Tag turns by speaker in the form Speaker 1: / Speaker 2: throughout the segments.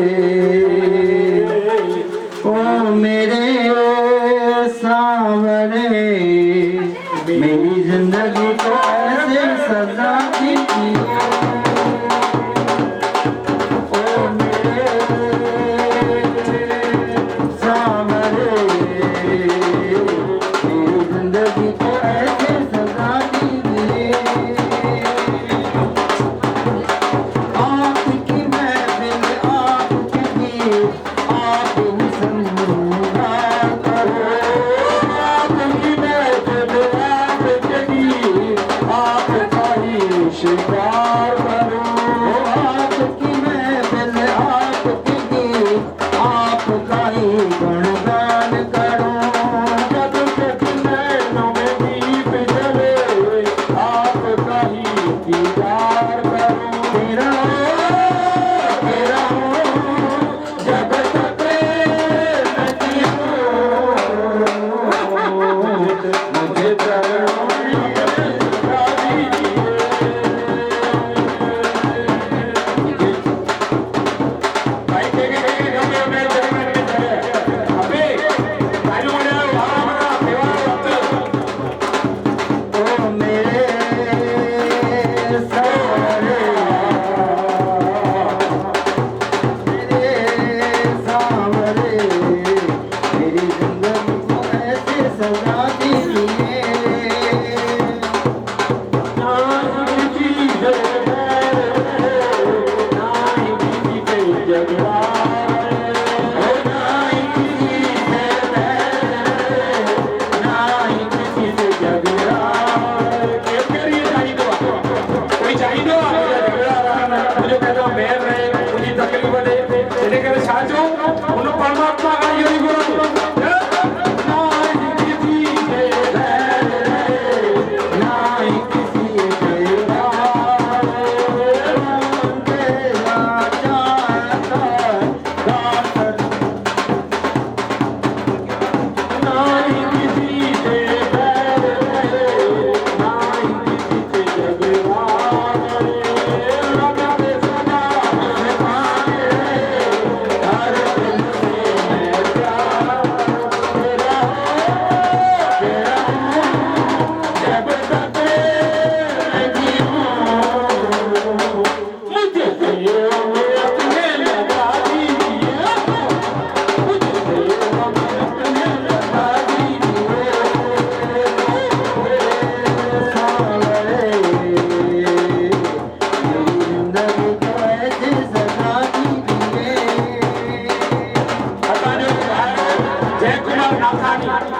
Speaker 1: ओ मेरे सांवरे मेरी जिंदगी को ऐसे सजा दी ओ मेरे सांवरे मेरी जिंदगी को ऐसे सजा दीजिए आपकी महफिल आपकी गीत आप ही संगा करो आपकी महफिल आपकी गीत आपका ही शिकार करो आपकी महफिल आपकी गीत आपका ही गुणगान करो जब तक नैनों में दीप जले आपका ही दीदार करो तेरा जब तक मैं जीऊं मुझे चरणों में झुका दीजिए भाई के अबे चालू हो जाओ ओ मेरे सावरे मेरे सावरे मेरी जिंदगी को ऐसे सजा दीजिए ना किसी से ना किसी से झगड़ा ना किसी से ना किसी से झगड़ा कोई चाहिए दो मुझे कहता मैं मुझे तकलीफ दे तेरे करे साजो उन परमात्मा का यही गुण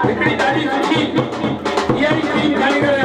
Speaker 1: हिकिड़ी ॾाढी सुठी इहा ई स्कीम खणी करे